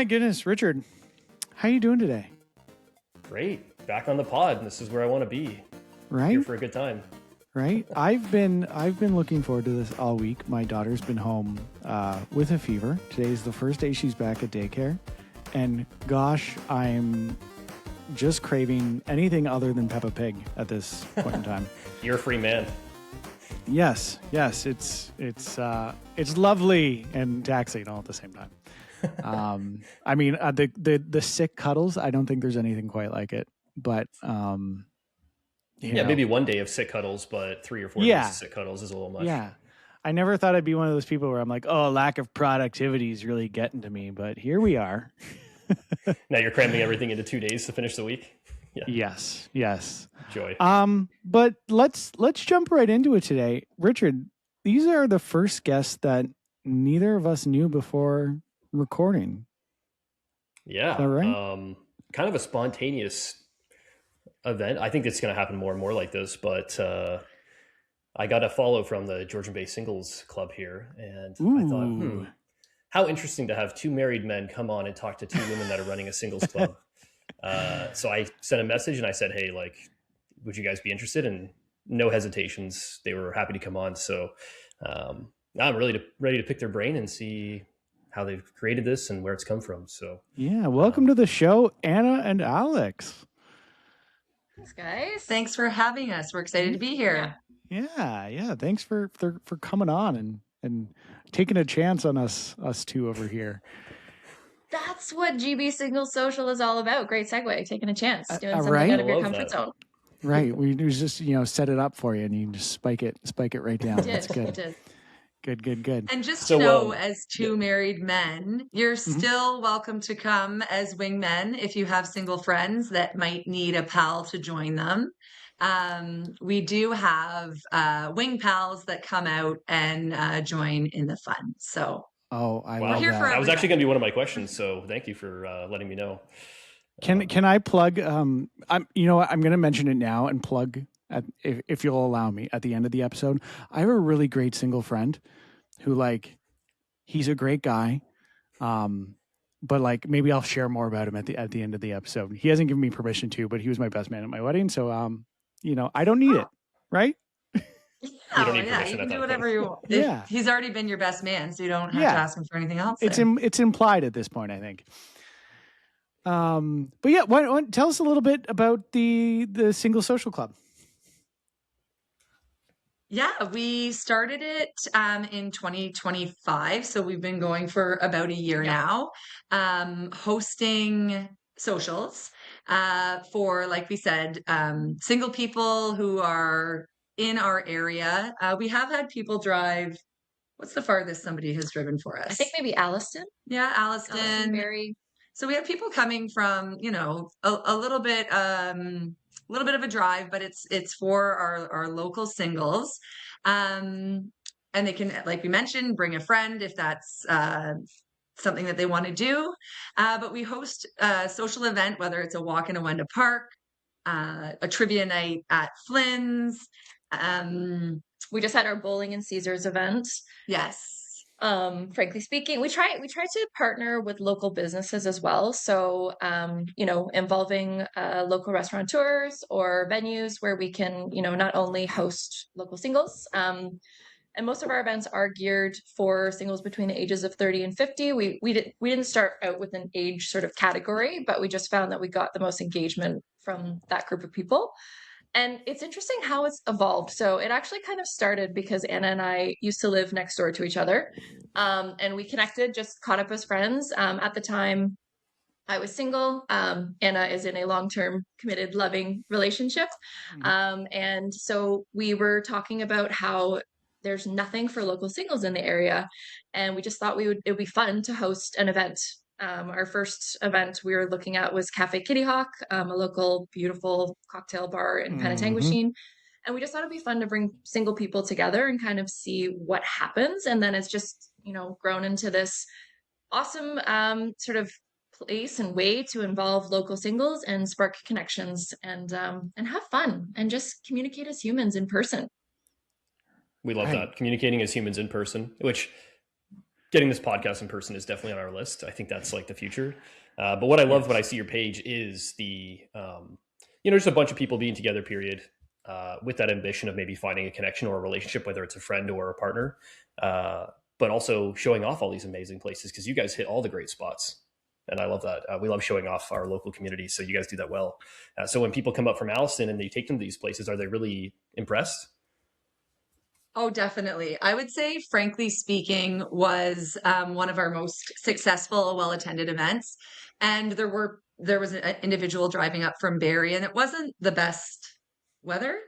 my goodness, Richard, how you doing today? Great. Back on the pod. This is where I want to be. Right? Here for a good time. Right? I've been looking forward to this all week. My daughter's been home with a fever. Today's the first day she's back at daycare. And gosh, I'm just craving anything other than Peppa Pig at this point in time. You're a free man. Yes, it's lovely and taxing all at the same time. I mean, the sick cuddles, I don't think there's anything quite like it. But maybe one day of sick cuddles, but 3 or 4 days of sick cuddles is a little much. Yeah. I never thought I'd be one of those people where I'm like, oh, lack of productivity is really getting to me. But here we are. Now you're cramming everything into 2 days to finish the week. Yeah. Yes. Joy. But let's jump right into it today. Richard, these are the first guests that neither of us knew before recording. Yeah. Is that right? Kind of a spontaneous event. I think it's going to happen more and more like this, but I got a follow from the Georgian Bay Singles Club here, and I thought, how interesting to have two married men come on and talk to two women that are running a singles club. So I sent a message and I said, hey, like, would you guys be interested? And no hesitations. They were happy to come on. So now I'm really ready to pick their brain and see how they've created this and where it's come from. So yeah, welcome to the show, Anna and Alex. Thanks, guys. Thanks for having us. We're excited to be here. Yeah. Thanks for coming on and taking a chance on us two over here. That's what GB Signal Social is all about. Great segue, taking a chance, doing something right? out of your comfort zone. Right. We just set it up for you, and you can just spike it right down. That's good. Good. And just to know, as two married men, you're still welcome to come as wingmen if you have single friends that might need a pal to join them. We do have wing pals that come out and join in the fun. So, we're here for that was actually going to be one of my questions. So thank you for letting me know. Can I plug? I'm going to mention it now and plug. If you'll allow me, at the end of the episode, I have a really great single friend who, he's a great guy. But maybe I'll share more about him at the end of the episode. He hasn't given me permission to, but he was my best man at my wedding. So, I don't need it. Right. You can do whatever you want. Yeah. He's already been your best man, so you don't have to ask him for anything else. It's implied at this point, I think. But yeah, tell us a little bit about the Single Social Club. Yeah, we started it in 2025. So we've been going for about a year now, hosting socials for, like we said, single people who are in our area. We have had people drive. What's the farthest somebody has driven for us? I think maybe Alliston. Yeah, Alliston. Very. So we have people coming from, a little bit of a drive, but it's for our local singles. And they can, like we mentioned, bring a friend if that's something that they want to do. But we host a social event, whether it's a walk in Awenda Park, a trivia night at Flynn's. We just had our bowling and Caesars event. Yes. Frankly speaking, we try to partner with local businesses as well. So, involving local restaurateurs or venues where we can, not only host local singles. And most of our events are geared for singles between the ages of 30 and 50. We didn't start out with an age sort of category, but we just found that we got the most engagement from that group of people. And it's interesting how it's evolved. So it actually kind of started because Anna and I used to live next door to each other. And we connected, just caught up as friends. At the time, I was single. Anna is in a long-term, committed, loving relationship. And so we were talking about how there's nothing for local singles in the area. And we just thought it would be fun to host an event. Our first event we were looking at was Cafe Kitty Hawk, a local beautiful cocktail bar in Penetanguishene. And we just thought it'd be fun to bring single people together and kind of see what happens. And then it's just, grown into this awesome sort of place and way to involve local singles and spark connections and have fun and just communicate as humans in person. We love that. Communicating as humans in person, which getting this podcast in person is definitely on our list. I think that's like the future. But what I love when I see your page is the, just a bunch of people being together, period, with that ambition of maybe finding a connection or a relationship, whether it's a friend or a partner, but also showing off all these amazing places because you guys hit all the great spots. And I love that. We love showing off our local communities. So you guys do that well. So when people come up from Allison and they take them to these places, are they really impressed? Oh, definitely. I would say, frankly speaking, was one of our most successful, well-attended events. And there was an individual driving up from Barrie, and it wasn't the best weather,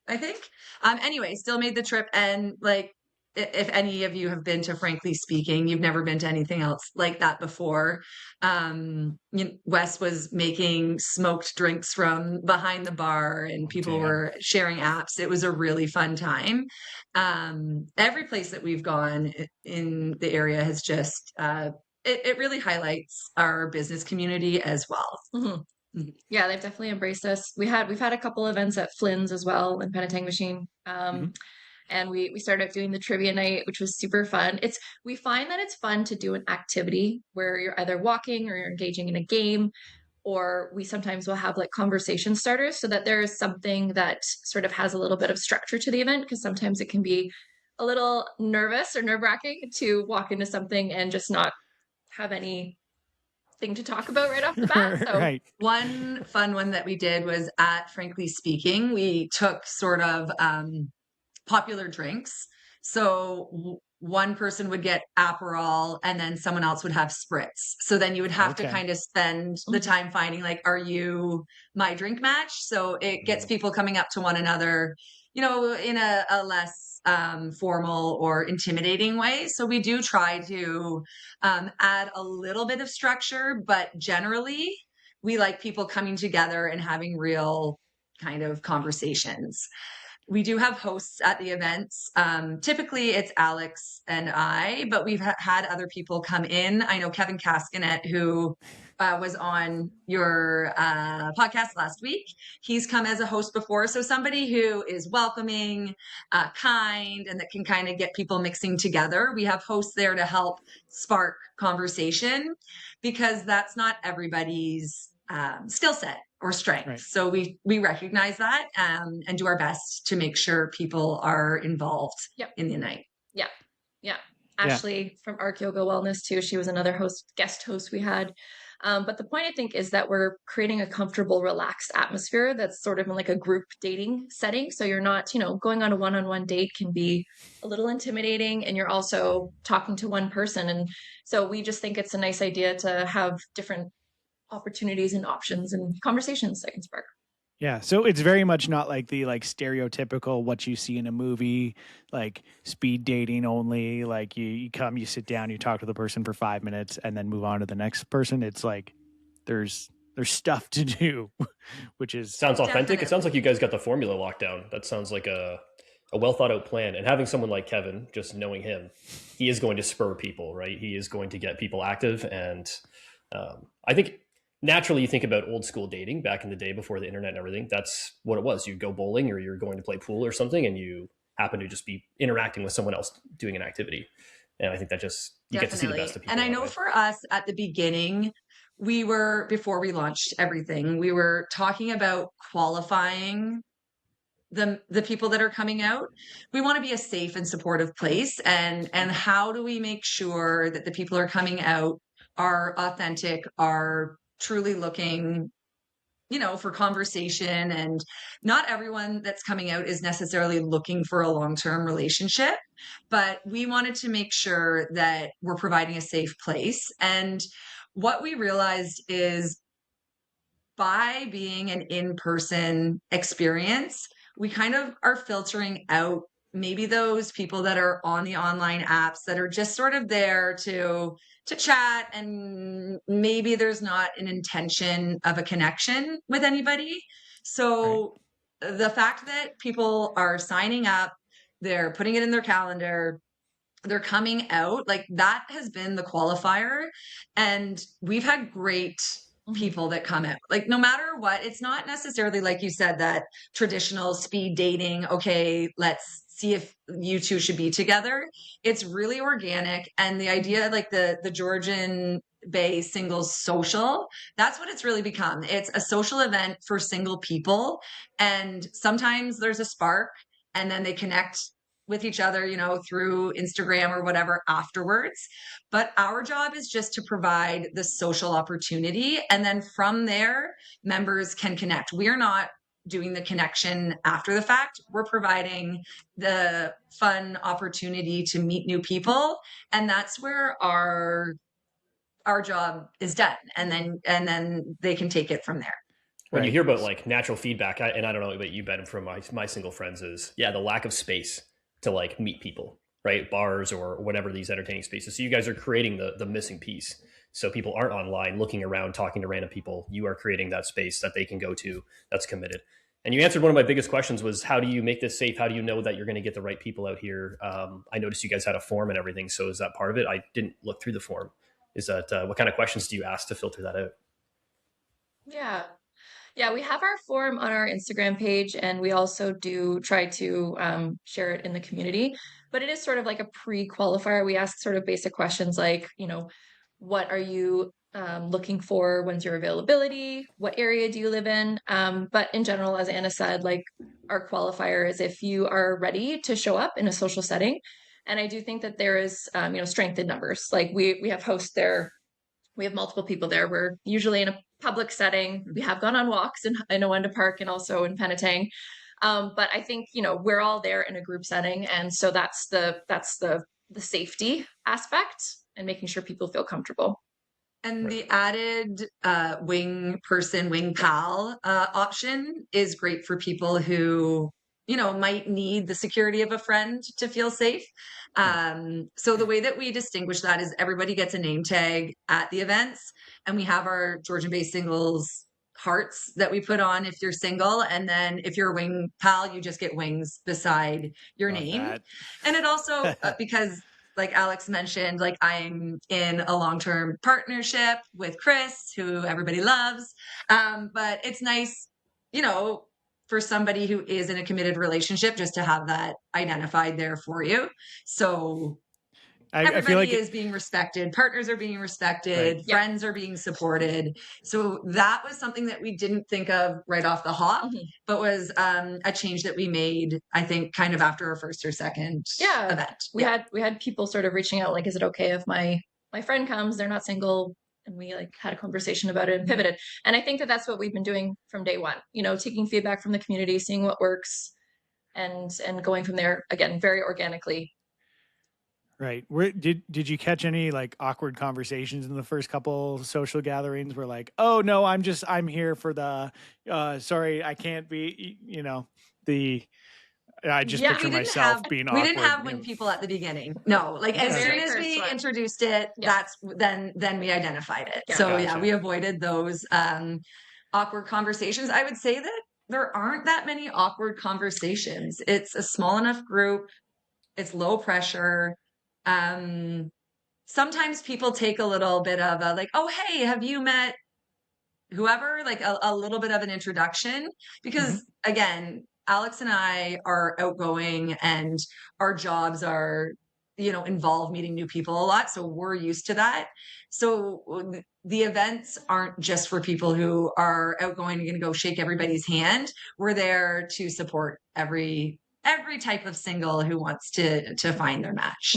I think. Anyway, still made the trip, and like, if any of you have been to Frankly Speaking, you've never been to anything else like that before. Wes was making smoked drinks from behind the bar, and people were sharing apps. It was a really fun time. Every place that we've gone in the area has just it really highlights our business community as well. Mm-hmm. Yeah, they've definitely embraced us. We've had a couple events at Flynn's as well in Penetang Machine. And we started doing the trivia night, which was super fun. We find that it's fun to do an activity where you're either walking or you're engaging in a game, or we sometimes will have like conversation starters so that there's something that sort of has a little bit of structure to the event, because sometimes it can be a little nervous or nerve-wracking to walk into something and just not have any thing to talk about right off the bat. So Right. One fun one that we did was at Frankly Speaking. We took sort of popular drinks. So one person would get Aperol and then someone else would have Spritz. So then you would have to kind of spend the time finding like, are you my drink match? So it gets people coming up to one another, in a less formal or intimidating way. So we do try to add a little bit of structure, but generally we like people coming together and having real kind of conversations. We do have hosts at the events. Typically it's Alex and I, but we've had other people come in. I know Kevin Kaskanet, who was on your podcast last week. He's come as a host before. So somebody who is welcoming, kind, and that can kind of get people mixing together. We have hosts there to help spark conversation, because that's not everybody's skill set or strength. Right. So we recognize that and do our best to make sure people are involved in the night. Yeah. Ashley from Arc Yoga Wellness too. She was another guest host we had. But the point I think is that we're creating a comfortable, relaxed atmosphere that's sort of in like a group dating setting. So you're not, going on a one-on-one date can be a little intimidating, and you're also talking to one person. And so we just think it's a nice idea to have different opportunities and options and conversations that can spark. Yeah, so it's very much not like the stereotypical what you see in a movie, like speed dating only. Like you come, you sit down, you talk to the person for 5 minutes, and then move on to the next person. It's like there's stuff to do, which is sounds authentic. Definitely. It sounds like you guys got the formula locked down. That sounds like a well thought out plan. And having someone like Kevin, just knowing him, he is going to spur people, right? He is going to get people active, and I think. Naturally, you think about old school dating back in the day before the internet and everything. That's what it was. You go bowling or you're going to play pool or something, and you happen to just be interacting with someone else doing an activity. And I think that just, you get to see the best of people. And I know for us at the beginning, before we launched everything, we were talking about qualifying the people that are coming out. We want to be a safe and supportive place. And how do we make sure that the people who are coming out are authentic, are truly looking, for conversation, and not everyone that's coming out is necessarily looking for a long-term relationship, but we wanted to make sure that we're providing a safe place. And what we realized is by being an in-person experience, we kind of are filtering out maybe those people that are on the online apps that are just sort of there to chat, and maybe there's not an intention of a connection with anybody. So the fact that people are signing up, they're putting it in their calendar, they're coming out, like that has been the qualifier. And we've had great people that come in. Like, no matter what, it's not necessarily, like you said, that traditional speed dating. Okay, let's see if you two should be together. It's really organic. And the idea, like the Georgian Bay Singles Social, that's what it's really become. It's a social event for single people. And sometimes there's a spark and then they connect with each other, through Instagram or whatever afterwards. But our job is just to provide the social opportunity. And then from there, members can connect. We're not doing the connection after the fact. We're providing the fun opportunity to meet new people. And that's where our job is done. And then they can take it from there. When you hear about like natural feedback, and I don't know about you, Ben, from my single friends, is the lack of space to like meet people, right? Bars or whatever, these entertaining spaces. So you guys are creating the missing piece. So people aren't online looking around, talking to random people. You are creating that space that they can go to that's committed. And you answered one of my biggest questions was, how do you make this safe? How do you know that you're going to get the right people out here? I noticed you guys had a form and everything. So is that part of it? I didn't look through the form. Is that, what kind of questions do you ask to filter that out? Yeah, we have our form on our Instagram page, and we also do try to share it in the community. But it is sort of like a pre-qualifier. We ask sort of basic questions like, what are you looking for? When's your availability? What area do you live in? But in general, as Anna said, like our qualifier is if you are ready to show up in a social setting. And I do think that there is, strength in numbers. Like we have hosts there. We have multiple people there. We're usually in a public setting. We have gone on walks in Owenda Park and also in Penetang. But I think, we're all there in a group setting. And so that's the safety aspect and making sure people feel comfortable. And the added wing pal option is great for people who, might need the security of a friend to feel safe. So the way that we distinguish that is everybody gets a name tag at the events, and we have our Georgian Bay Singles hearts that we put on if you're single. And then if you're a wing pal, you just get wings beside your name. That. And it also, because like Alex mentioned, like I'm in a long-term partnership with Chris, who everybody loves. But it's nice, for somebody who is in a committed relationship, just to have that identified there for you. So everybody feel like is being respected. Partners are being respected. Right. Friends are being supported. So that was something that we didn't think of right off the hop, but was a change that we made, I think, kind of after our first or second event. We had people sort of reaching out, like, is it okay if my friend comes? They're not single. And we had a conversation about it and pivoted. And I think that that's what we've been doing from day one, taking feedback from the community, seeing what works and going from there, again, very organically. Right. Did you catch any like awkward conversations in the first couple social gatherings where like, oh no, I'm here for the, sorry, I can't be, I just picture myself being awkward. We didn't have wing people at the beginning. No, like as soon as we introduced it, that's then we identified it. Yeah. So we avoided those awkward conversations. I would say that there aren't that many awkward conversations. It's a small enough group. It's low pressure. Sometimes people take a little bit of a like, oh, hey, have you met whoever? Like a little bit of an introduction, because again, Alex and I are outgoing and our jobs are, involve meeting new people a lot. So we're used to that. So the events aren't just for people who are outgoing and going to go shake everybody's hand. We're there to support every type of single who wants to find their match.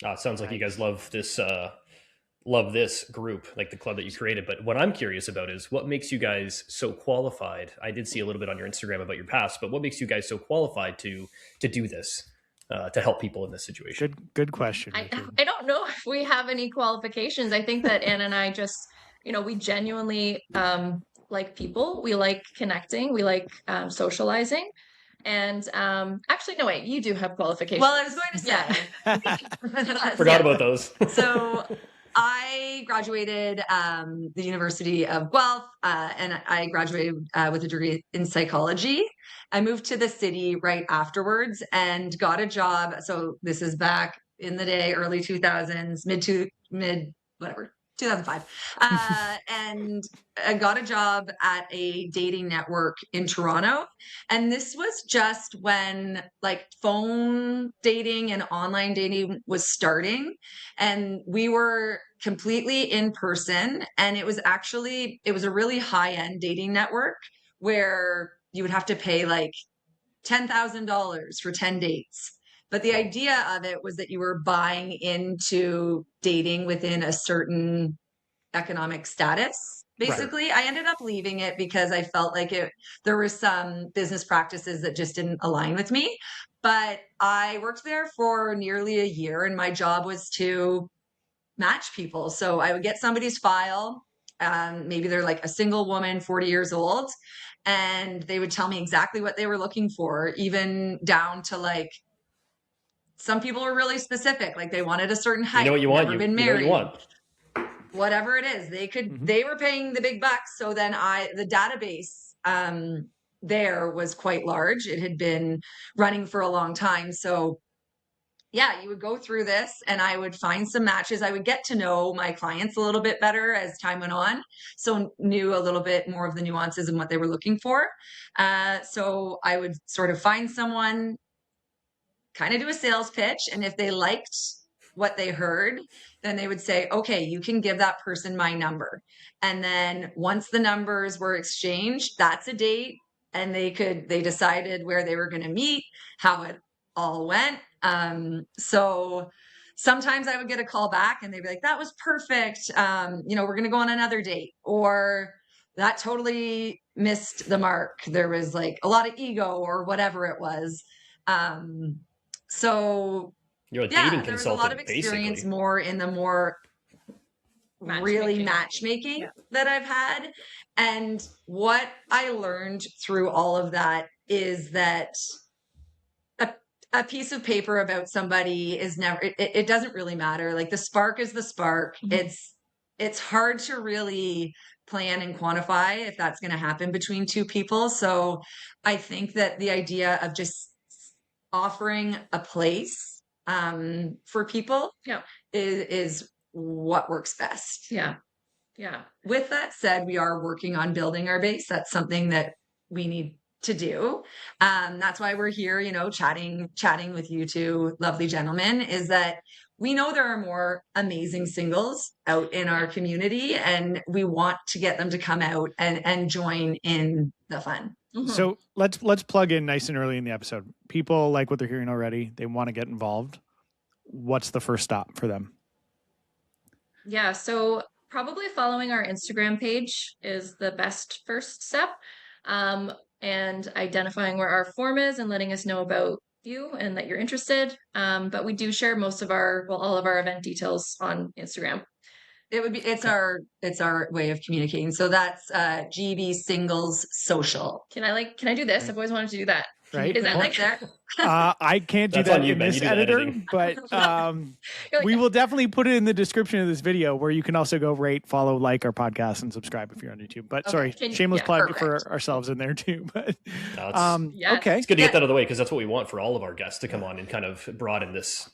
It sounds like you guys love this group, like the club that you created. But what I'm curious about is what makes you guys so qualified. I did see a little bit on your Instagram about your past, but what makes you guys so qualified to do this, to help people in this situation? Good question. I don't know if we have any qualifications. I think that Anna and I just, we genuinely like people. We like connecting. We like socializing. And actually, no, wait, you do have qualifications. Well, I was going to say. Forgot about those. So I graduated the University of Guelph, and I graduated with a degree in psychology. I moved to the city right afterwards and got a job. So this is back in the day, early 2000s, mid 2005. And I got a job at a dating network in Toronto. And this was just when like phone dating and online dating was starting. And we were completely in person. And it was a really high end dating network where you would have to pay like $10,000 for 10 dates. But the idea of it was that you were buying into dating within a certain economic status. Basically, I ended up leaving it because I felt like there were some business practices that just didn't align with me. But I worked there for nearly a year, and my job was to match people. So I would get somebody's file. Maybe they're like a single woman, 40 years old, and they would tell me exactly what they were looking for, even down to like, some people were really specific. Like they wanted a certain height. You know what you want. Never been you know what married. you want. Whatever it is, they were paying the big bucks. So then the database there was quite large. It had been running for a long time. So yeah, you would go through this and I would find some matches. I would get to know my clients a little bit better as time went on. So knew a little bit more of the nuances and what they were looking for. So I would sort of find someone, kind of do a sales pitch. And if they liked what they heard, then they would say, okay, you can give that person my number. And then once the numbers were exchanged, that's a date. And they decided where they were going to meet, how it all went. So sometimes I would get a call back and they'd be like, that was perfect. We're going to go on another date, or that totally missed the mark. There was like a lot of ego or whatever it was. So You're a dating there was a consultant, lot of experience basically. more in the more really matchmaking that I've had. And what I learned through all of that is that a piece of paper about somebody is never, it doesn't really matter. Like the spark is the spark. Mm-hmm. It's hard to really plan and quantify if that's going to happen between two people. So I think that the idea of just offering a place for people is what works best. Yeah. Yeah. With that said, we are working on building our base. That's something that we need to do. That's why we're here, chatting with you two lovely gentlemen, is that we know there are more amazing singles out in our community, and we want to get them to come out and join in the fun. Mm-hmm. So let's plug in nice and early in the episode. People like what they're hearing already. They want to get involved. What's the first stop for them? Yeah, so probably following our Instagram page is the best first step. And identifying where our form is and letting us know about you and that you're interested. But we do share all of our event details on Instagram. It's our way of communicating. So that's GB Singles Social. Can I do this? I've always wanted to do that. Right. Is that like there? I can't do that in this editor, but we will definitely put it in the description of this video, where you can also go rate, follow, like our podcast, and subscribe if you're on YouTube. But sorry, shameless plug for ourselves in there too. But okay, it's good to get that out of the way, because that's what we want for all of our guests to come on and kind of broaden this,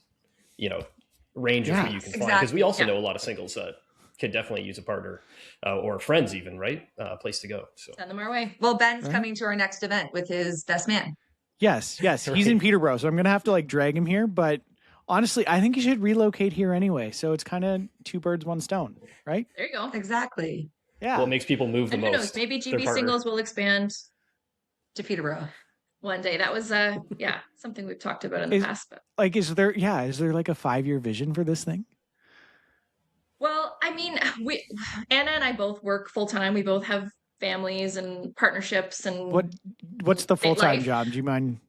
range of who you can find. Because we also know a lot of singles that can definitely use a partner or friends, even, right? Place to go. So send them our way. Well, Ben's coming to our next event with his best man. Yes. He's in Peterborough, so I'm going to have to drag him here. But honestly, I think he should relocate here anyway. So it's kind of two birds, one stone, right? There you go. Exactly. Yeah. What makes people move the most? Who knows? Maybe GB Singles will expand to Peterborough one day. That was something we've talked about in the past. But is there like a 5-year vision for this thing? Well, I mean, Anna and I both work full time. We both have families and partnerships and what's the full-time job? Do you mind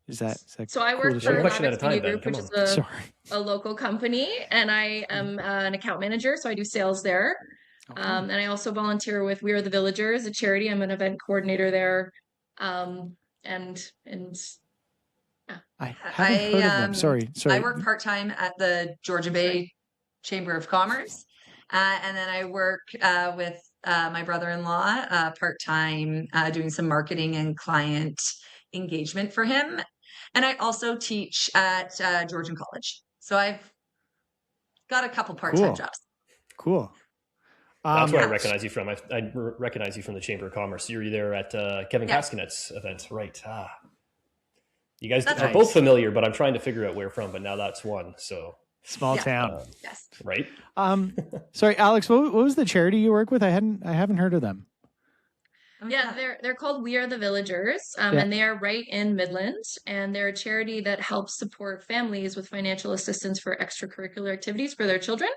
is that so I work for Group, which is a local company, and I am an account manager, so I do sales there. Okay. And I also volunteer with We Are the Villagers, a charity. I'm an event coordinator there. I haven't heard of them. Sorry. I work part-time at the Georgian Bay Chamber of Commerce. And then I work with my brother-in-law part-time, doing some marketing and client engagement for him. And I also teach at Georgian College. So I've got a couple part-time jobs. Cool. That's where I recognize you from. I recognize you from the Chamber of Commerce. You're there at Kevin Caskinet's event, right? You guys are both familiar, but I'm trying to figure out where from. But now that's one. So small town, yes, right. Sorry, Alex. What was the charity you work with? I haven't heard of them. Yeah, they're called We Are the Villagers, and they are right in Midland, and they're a charity that helps support families with financial assistance for extracurricular activities for their children.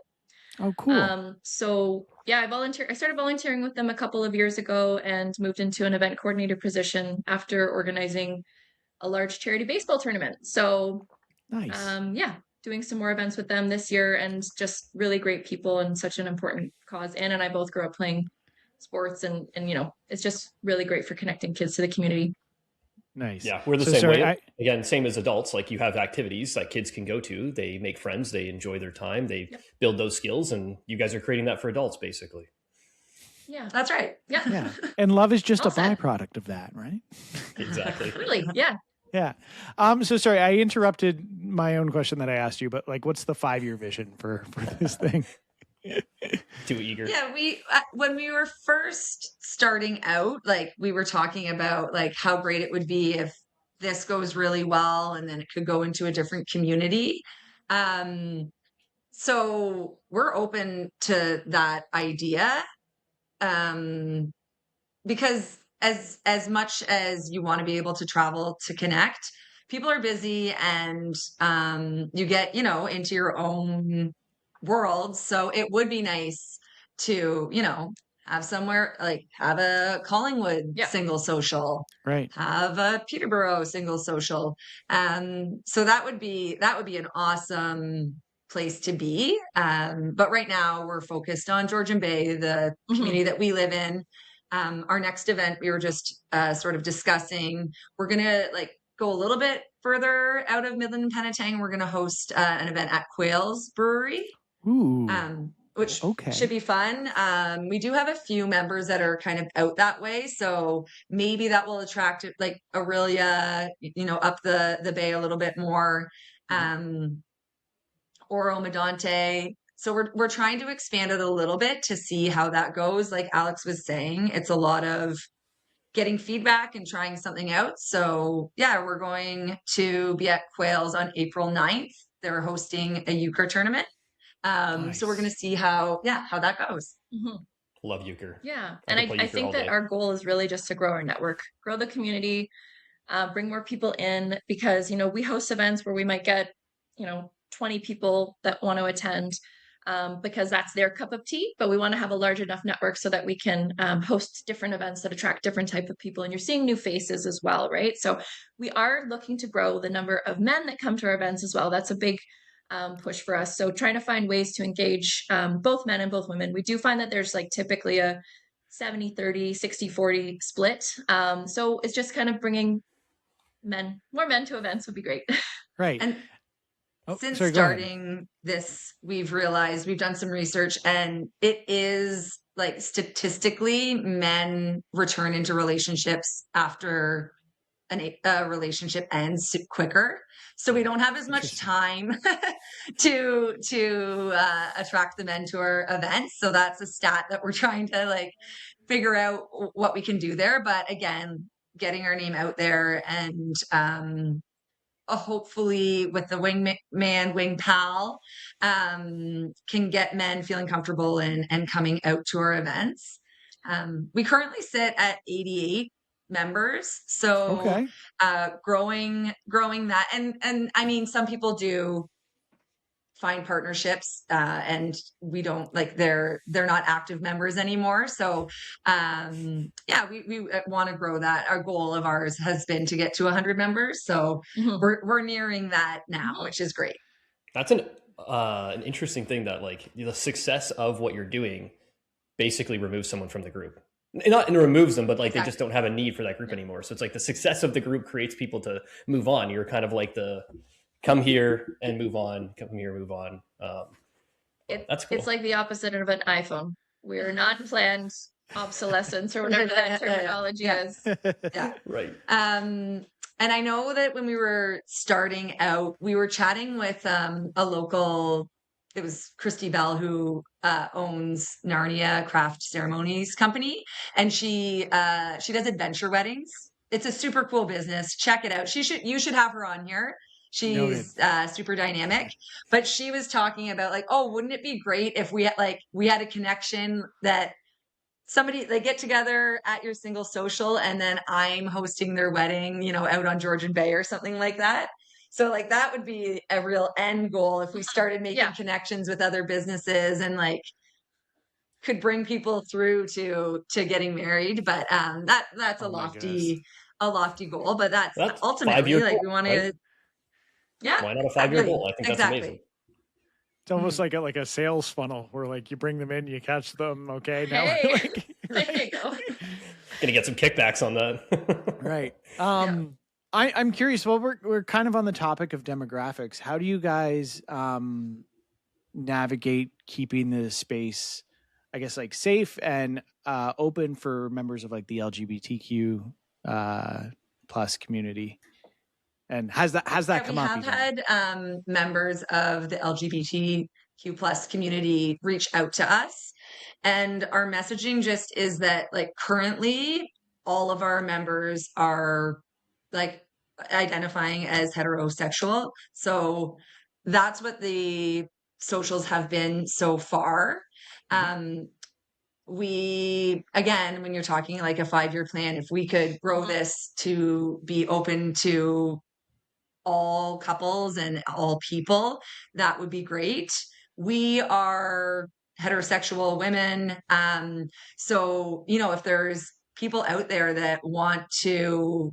Oh, cool. So yeah, I started volunteering with them a couple of years ago and moved into an event coordinator position after organizing a large charity baseball tournament. So nice. Doing some more events with them this year, and just really great people and such an important cause. Anna and I both grew up playing sports, and it's just really great for connecting kids to the community. Nice. Yeah, we're the same way. Again, same as adults. Like, you have activities like kids can go to. They make friends. They enjoy their time. They build those skills, and you guys are creating that for adults, basically. Yeah, that's right. Yeah. And love is just a byproduct of that, right? Exactly. Really? Yeah. Yeah. So sorry, I interrupted my own question that I asked you, but like, what's the 5-year vision for this thing? Too eager. Yeah, when we were first starting out, like, we were talking about like how great it would be if this goes really well and then it could go into a different community. So we're open to that idea, because as much as you want to be able to travel to connect, people are busy, and you get into your own world. So it would be nice to have somewhere, like, have a Collingwood single social, right? Have a Peterborough single social. So that would be an awesome place to be. But right now we're focused on Georgian Bay, the community that we live in. Our next event, we were just sort of discussing, we're gonna go a little bit further out of Midland and Penetang. We're gonna host an event at Quail's Brewery. Ooh. Which should be fun. We do have a few members that are kind of out that way, so maybe that will attract like Aurelia, up the bay a little bit more, or Omadante. So we're trying to expand it a little bit to see how that goes. Like Alex was saying, it's a lot of getting feedback and trying something out. So yeah, we're going to be at Quail's on April 9th. They're hosting a euchre tournament. Nice. So we're going to see how that goes. Love euchre. Yeah. And I think that our goal is really just to grow our network, grow the community, bring more people in, because, we host events where we might get, 20 people that want to attend, because that's their cup of tea, but we want to have a large enough network so that we can host different events that attract different type of people. And you're seeing new faces as well, right? So we are looking to grow the number of men that come to our events as well. That's a big push for us. So trying to find ways to engage both men and both women. We do find that there's typically a 70-30, 60-40 split. So it's just kind of bringing more men to events would be great. Right. And since starting this, we've realized, we've done some research, and it is statistically, men return into relationships after a relationship ends quicker. So we don't have as much time to attract the men to our events. So that's a stat that we're trying to figure out what we can do there. But again, getting our name out there, and hopefully with the wing pal, can get men feeling comfortable and coming out to our events. We currently sit at 88 members, so growing that, and I mean, some people do find partnerships, and we don't they're not active members anymore. So we want to grow that. Our goal of ours has been to get to 100 members, so we're nearing that now, which is great. That's an interesting thing, that the success of what you're doing basically removes someone from the group. Not and removes them, but they just don't have a need for that group anymore. So it's the success of the group creates people to move on. You're kind of the come here and move on, come here, move on. That's cool. It's like the opposite of an iPhone. We're not planned obsolescence, or whatever that terminology is. Yeah. Right. And I know that when we were starting out, we were chatting with a local it was Christy Bell who owns Narnia Craft Ceremonies Company, and she does adventure weddings. It's a super cool business. Check it out. You should have her on here. Noted. She's super dynamic, but she was talking about like, oh, wouldn't it be great if we had a connection that somebody they get together at your single social and then I'm hosting their wedding, out on Georgian Bay or something like that. So like that would be a real end goal if we started making connections with other businesses and like could bring people through to getting married. But that's a lofty goal. But that's ultimately 5-year like goal, we want right? to Why not a 5-year goal? I think that's amazing. It's almost like a sales funnel where like you bring them in, you catch them. Okay, now Hey, there you go. Gonna get some kickbacks on that. Right. I'm curious. Well, we're kind of on the topic of demographics. How do you guys navigate keeping the space, I guess, like safe and open for members of like the LGBTQ plus community? And has that come up? We have had members of the LGBTQ plus community reach out to us, and our messaging just is that like currently all of our members are like identifying as heterosexual. So that's what the socials have been so far. We, again, when you're talking like a 5-year plan, if we could grow this to be open to all couples and all people, that would be great. We are heterosexual women. So, if there's people out there that want to,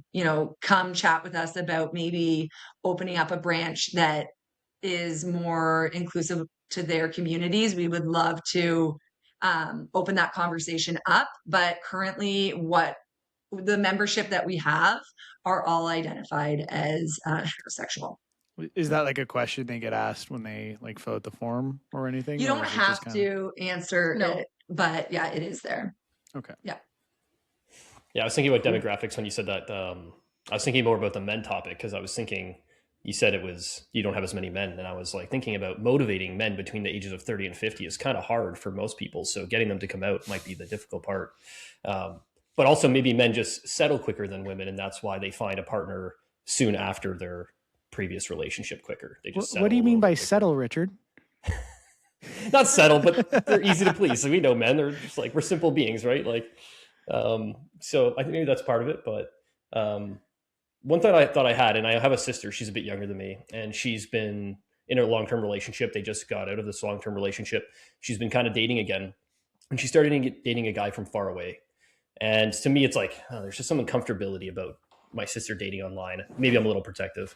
come chat with us about maybe opening up a branch that is more inclusive to their communities, we would love to open that conversation up. But currently, the membership that we have are all identified as heterosexual. Is that like a question they get asked when they like fill out the form or anything? You don't have to answer it, but yeah, it is there. Okay. Yeah. Yeah, I was thinking about demographics when you said that. I was thinking more about the men topic because I was thinking you said it was you don't have as many men, and I was like thinking about motivating men between the ages of 30 and 50 is kind of hard for most people. So getting them to come out might be the difficult part. But also maybe men just settle quicker than women, and that's why they find a partner soon after their previous relationship quicker. They just what do you mean by settle, Richard? Not settle, but they're easy to please. So we know men, they're just like, we're simple beings, right? Like, so I think maybe that's part of it. But one thought I had, and I have a sister, she's a bit younger than me, and she's been in a long-term relationship. They just got out of this long-term relationship. She's been kind of dating again, and she started dating a guy from far away. And to me, it's like, there's just some uncomfortability about my sister dating online. Maybe I'm a little protective.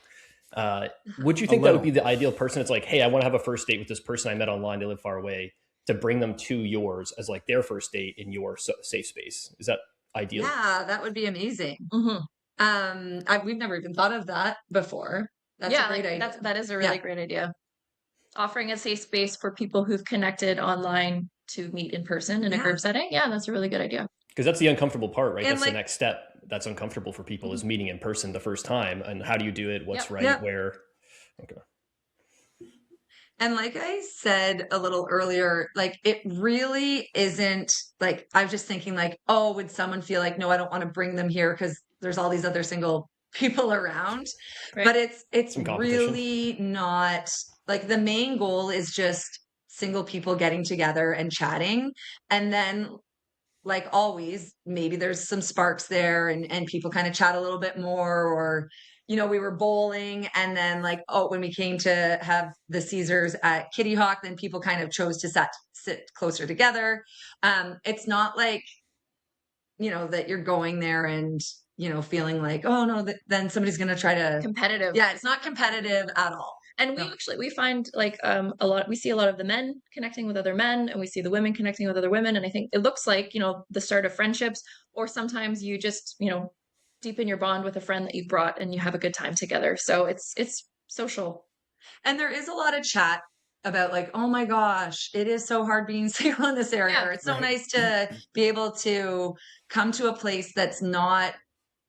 Would you think that would be the ideal person? It's like, hey, I want to have a first date with this person I met online. They live far away, to bring them to yours as like their first date in your safe space. Is that ideal? Yeah, that would be amazing. We've never even thought of that before. That's a great idea. That is a really great idea. Offering a safe space for people who've connected online to meet in person in a group setting. Yeah, that's a really good idea. Because that's the uncomfortable part, right? And that's the next step. That's uncomfortable for people is meeting in person the first time. And how do you do it? What's right? Where? Okay. And like I said a little earlier, like it really isn't like, I was just thinking like, oh, would someone feel like, no, I don't want to bring them here because there's all these other single people around. Right. But it's really not like the main goal is just single people getting together and chatting. And then like always, maybe there's some sparks there and people kind of chat a little bit more, or, we were bowling and then like, when we came to have the Caesars at Kitty Hawk, then people kind of chose to sit closer together. It's not like, that you're going there and, feeling like, oh no, then somebody's going to try to competitive. Yeah. It's not competitive at all. And we find like we see a lot of the men connecting with other men, and we see the women connecting with other women. And I think it looks like, the start of friendships, or sometimes you just, deepen your bond with a friend that you've brought and you have a good time together. So it's social. And there is a lot of chat about like, oh my gosh, it is so hard being single in this area. It's so nice to be able to come to a place that's not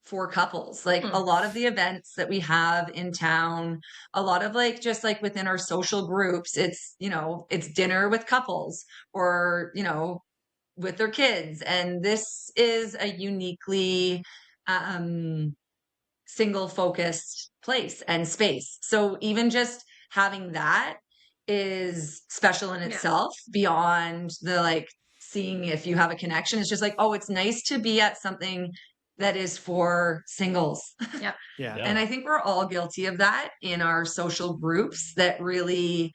for couples. Like a lot of the events that we have in town, a lot of like just like within our social groups, it's, you know, it's dinner with couples or, you know, with their kids. And this is a uniquely single focused place and space. So even just having that is special in itself beyond the like seeing if you have a connection. It's just like, oh, it's nice to be at something that is for singles. Yeah. And I think we're all guilty of that in our social groups that really,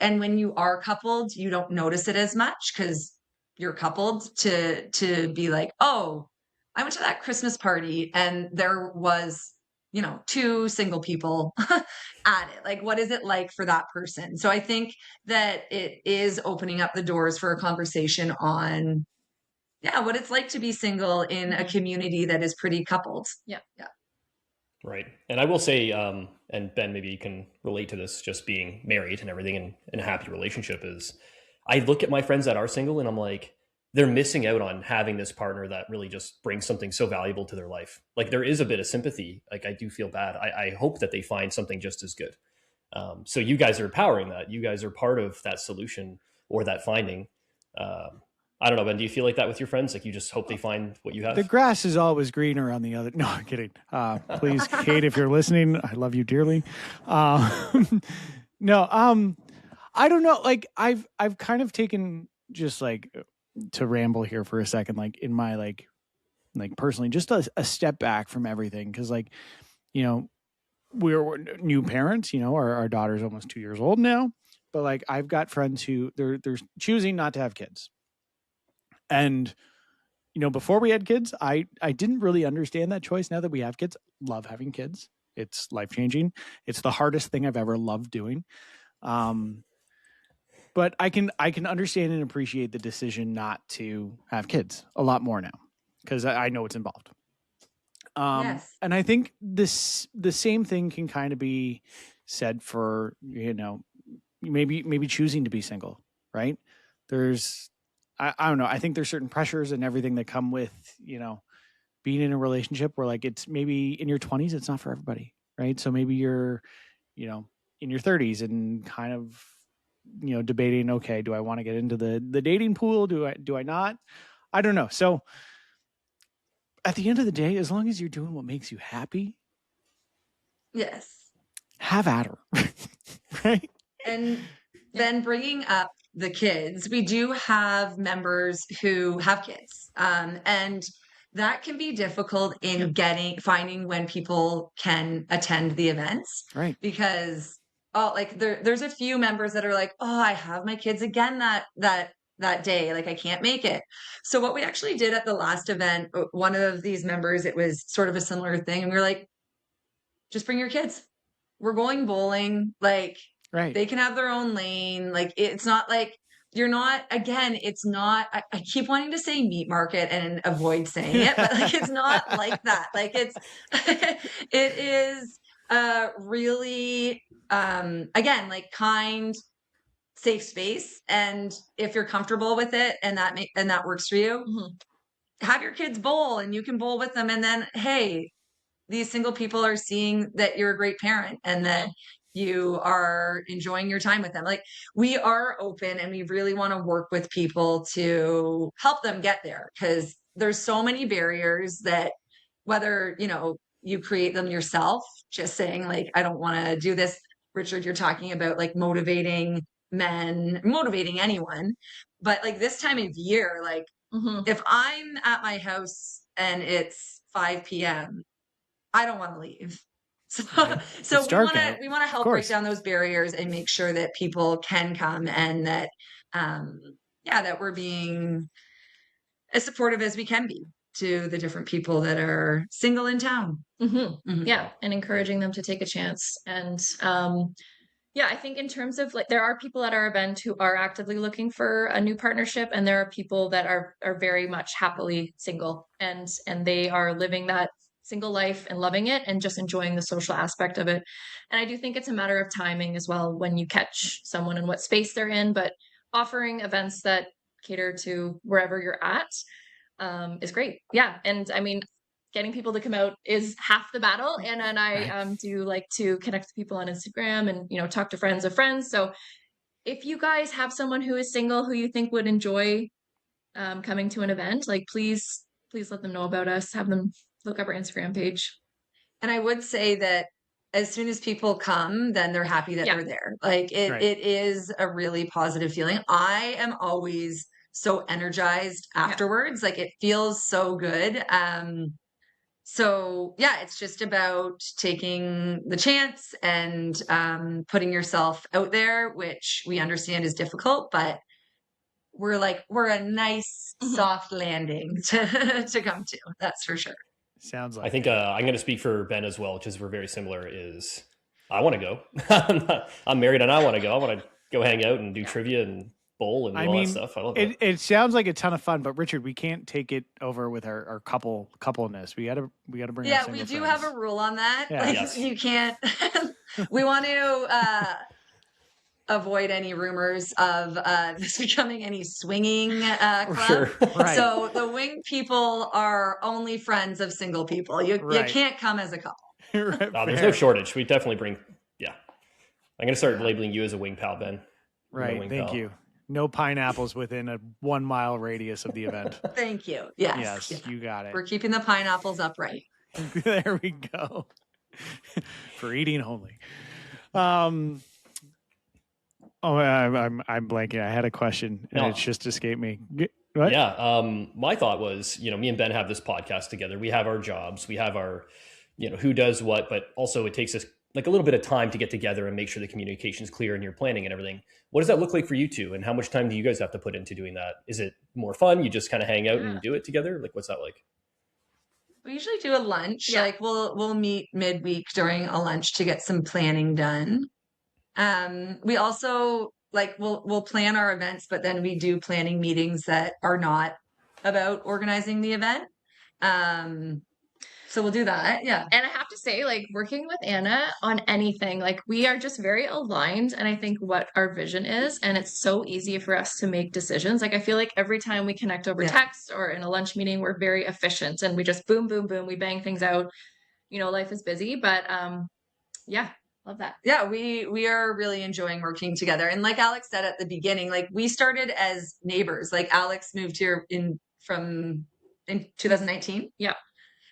and when you are coupled, you don't notice it as much because you're coupled to be like, oh, I went to that Christmas party and there was, you know, 2 single people at it. Like, what is it like for that person? So I think that it is opening up the doors for a conversation on, what it's like to be single in a community that is pretty coupled. Yeah. Right. And I will say, and Ben, maybe you can relate to this, just being married and everything and in a happy relationship, is I look at my friends that are single and I'm like, they're missing out on having this partner that really just brings something so valuable to their life. Like there is a bit of sympathy. Like I do feel bad. I hope that they find something just as good. So you guys are empowering that. You guys are part of that solution or that finding. I don't know, Ben, do you feel like that with your friends? Like you just hope they find what you have? The grass is always greener on the other. No, I'm kidding. Please, Kate, if you're listening, I love you dearly. No, I don't know. Like I've kind of taken just like to ramble here for a second, like in my like personally, just a step back from everything. Cause like, you know, we're new parents, you know, our daughter's almost 2 years old now, but like I've got friends who they're choosing not to have kids. And, you know, before we had kids, I didn't really understand that choice. Now that we have kids, love having kids. It's life-changing. It's the hardest thing I've ever loved doing. But I can understand and appreciate the decision not to have kids a lot more now because I know what's involved. Yes. And I think the same thing can kind of be said for, you know, maybe choosing to be single, right? I don't know. I think there's certain pressures and everything that come with, you know, being in a relationship where like it's maybe in your 20s, it's not for everybody, right? So maybe you're, you know, in your 30s and kind of, you know, debating, okay, do I want to get into the dating pool? Do I not? I don't know. So at the end of the day, as long as you're doing what makes you happy, yes, have at her, right? And then bringing up the kids, we do have members who have kids, and that can be difficult in finding when people can attend the events, right? Because like there's a few members that are like, oh, I have my kids again that day, like I can't make it. So what we actually did at the last event, one of these members, it was sort of a similar thing, and we were like, just bring your kids. We're going bowling, like. Right. They can have their own lane. Like it's not like you're not, again, it's not, I keep wanting to say meat market and avoid saying it, but like it's not like that. Like it's it is really again, like kind, safe space. And if you're comfortable with it and that works for you, have your kids bowl and you can bowl with them. And then hey, these single people are seeing that you're a great parent and that you are enjoying your time with them. Like we are open and we really want to work with people to help them get there because there's so many barriers that whether, you know, you create them yourself, just saying like, I don't want to do this. Richard, you're talking about like motivating men, motivating anyone. But like this time of year, like if I'm at my house and it's 5 p.m., I don't want to leave. So we want to help break down those barriers and make sure that people can come and that, that we're being as supportive as we can be to the different people that are single in town. Yeah. And encouraging them to take a chance. And, I think in terms of like, there are people at our event who are actively looking for a new partnership, and there are people that are very much happily single, and they are living that single life and loving it and just enjoying the social aspect of it. And I do think it's a matter of timing as well when you catch someone and what space they're in, but offering events that cater to wherever you're at is great. Yeah. And I mean, getting people to come out is half the battle. And then I do like to connect with people on Instagram and, you know, talk to friends of friends. So if you guys have someone who is single who you think would enjoy coming to an event, like please let them know about us. Have them look up our Instagram page. And I would say that as soon as people come, then they're happy that they're there. Like it is a really positive feeling. I am always so energized afterwards. Like it feels so good. So yeah, it's just about taking the chance and putting yourself out there, which we understand is difficult, but we're a nice soft landing to come to. That's for sure. Sounds like I think I'm going to speak for Ben as well, because we're very similar. Is I want to go. I'm married and I want to go. I want to go hang out and do trivia and bowl and all that stuff. I love it. It sounds like a ton of fun, but Richard, we can't take it over with our coupleness. We gotta bring. Yeah, our we do friends. have a rule on that. Yeah. Like you can't. We want to avoid any rumors of this becoming any swinging club. Sure. Right. So the wing people are only friends of single people. You can't come as a couple. There's no shortage. We definitely bring. Yeah, I'm going to start labeling you as a wing pal, Ben. Right. Thank you. No pineapples within a 1 mile radius of the event. Thank you. Yes. Yes, you got it. We're keeping the pineapples upright. There we go. For eating only. I'm blanking. I had a question and it's just escaped me. What? Yeah. My thought was, me and Ben have this podcast together. We have our jobs. We have our, who does what, but also it takes us like a little bit of time to get together and make sure the communication is clear in your planning and everything. What does that look like for you two? And how much time do you guys have to put into doing that? Is it more fun? You just kind of hang out and do it together? Like, what's that like? We usually do a lunch. Yeah. Like we'll meet midweek during a lunch to get some planning done. We also we'll plan our events, but then we do planning meetings that are not about organizing the event. So we'll do that. Yeah. And I have to say, like working with Anna on anything, like we are just very aligned. And I think what our vision is, and it's so easy for us to make decisions. Like I feel like every time we connect over text or in a lunch meeting, we're very efficient and we just boom, boom, boom. We bang things out. Life is busy, but love that. Yeah, we are really enjoying working together. And like Alex said at the beginning, like we started as neighbors. Like Alex moved here in 2019. Yeah.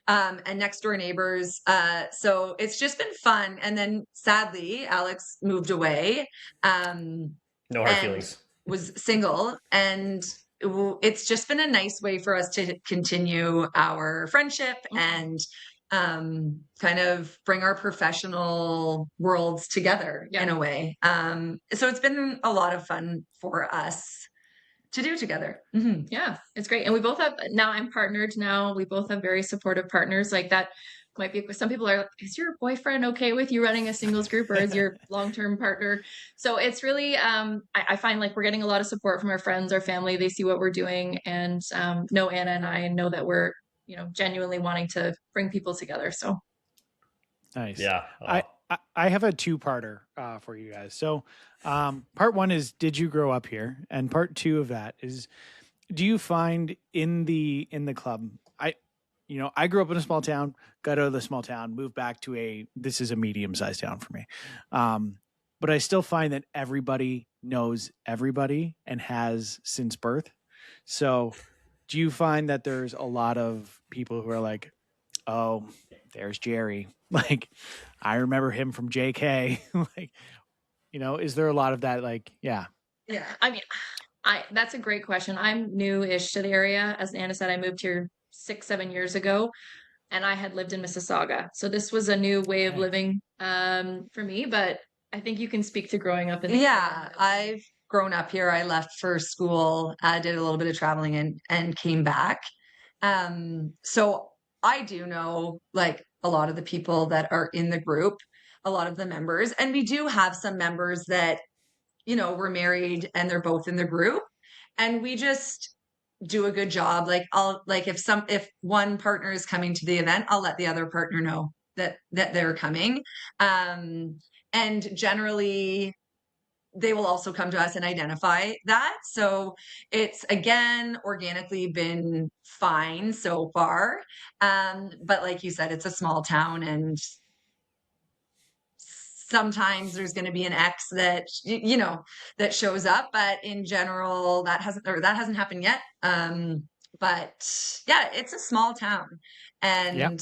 And next door neighbors. So it's just been fun. And then sadly, Alex moved away. No hard feelings. Was single. And it's just been a nice way for us to continue our friendship and kind of bring our professional worlds together in a way. So it's been a lot of fun for us to do together. Mm-hmm. Yeah, it's great. And we both now I'm partnered now. We both have very supportive partners. Like that might be, some people are like, is your boyfriend okay with you running a singles group or is your long-term partner? So it's really, I find like we're getting a lot of support from our friends, our family. They see what we're doing and know Anna and I know that we're, genuinely wanting to bring people together. So nice. Yeah. I have a two-parter for you guys. So part one is, did you grow up here? And part two of that is, do you find in the club, I grew up in a small town, got out of the small town, moved back to this is a medium-sized town for me. But I still find that everybody knows everybody and has since birth. So do you find that there's a lot of people who are like, oh, there's Jerry. Like, I remember him from JK. Like, is there a lot of that? Like, yeah. Yeah. I mean, that's a great question. I'm new-ish to the area. As Anna said, I moved here 6-7 years ago and I had lived in Mississauga. So this was a new way of living for me, but I think you can speak to growing up in the area. I've grown up here. I left for school, did a little bit of traveling and came back. So I do know like a lot of the people that are in the group, a lot of the members, and we do have some members that, were married and they're both in the group and we just do a good job. Like if one partner is coming to the event, I'll let the other partner know that they're coming. And generally they will also come to us and identify that. So it's, again, organically been fine so far. But like you said, it's a small town, and sometimes there's going to be an ex that, that shows up, but in general, that hasn't happened yet. But yeah, it's a small town, and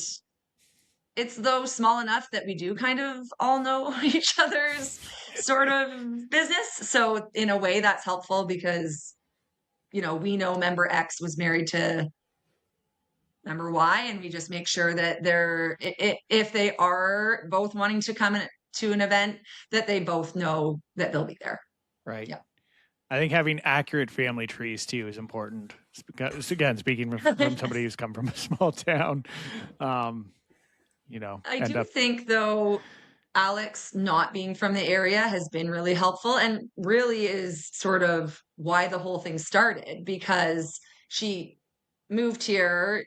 it's though small enough that we do kind of all know each other's sort of business. So in a way that's helpful because, we know member X was married to member Y, and we just make sure that if they are both wanting to come to an event, that they both know that they'll be there. Right. Yeah. I think having accurate family trees too is important. Again, speaking from somebody who's come from a small town, I do think, though, Alex not being from the area has been really helpful, and really is sort of why the whole thing started, because she moved here,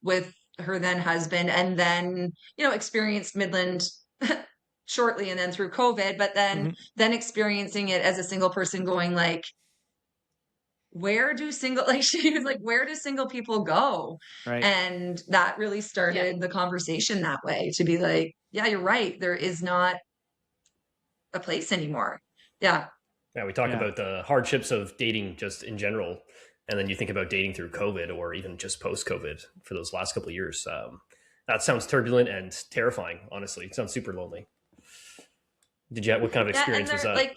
with her then husband, and then, experienced Midland shortly, and then through COVID, but then experiencing it as a single person, going like, she was like, where do single people go? Right. And that really started the conversation that way, to be like, yeah, you're right. There is not a place anymore. Yeah. Yeah. We talk about the hardships of dating just in general. And then you think about dating through COVID, or even just post-COVID for those last couple of years. That sounds turbulent and terrifying, honestly. It sounds super lonely. What kind of experience was that?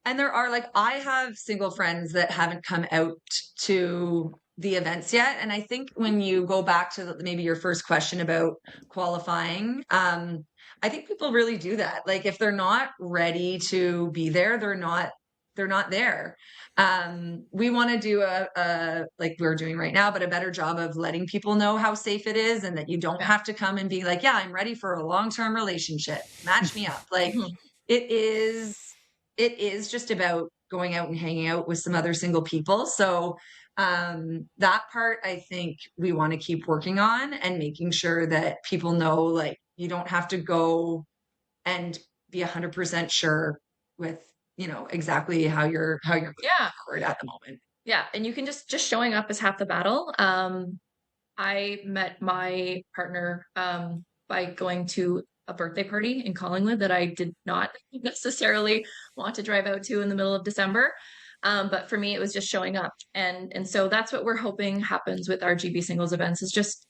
And there are, I have single friends that haven't come out to the events yet. And I think when you go back to maybe your first question about qualifying, I think people really do that. Like, if they're not ready to be there, they're not there. We want to do like we're doing right now, but a better job of letting people know how safe it is, and that you don't have to come and be like, yeah, I'm ready for a long-term relationship. Match me up. Like, it is just about going out and hanging out with some other single people. So that part, I think we want to keep working on, and making sure that people know, like, you don't have to go and be 100% sure with, exactly how you're forward at the moment. Yeah. And you can just showing up is half the battle. I met my partner by going to a birthday party in Collingwood that I did not necessarily want to drive out to in the middle of December. But for me, it was just showing up. And so that's what we're hoping happens with our GB singles events, is just,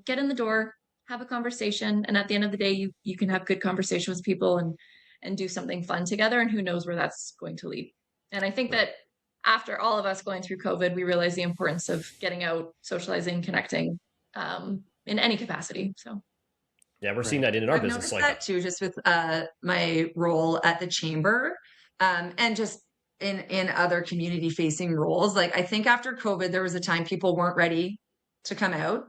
get in the door, have a conversation. And at the end of the day, you can have good conversation with people and do something fun together. And who knows where that's going to lead. And I think that after all of us going through COVID, we realized the importance of getting out, socializing, connecting in any capacity. So. Yeah, we're seeing that in our I've business. Noticed that too, just with my role at the chamber, and just in other community facing roles. Like, I think after COVID, there was a time people weren't ready to come out.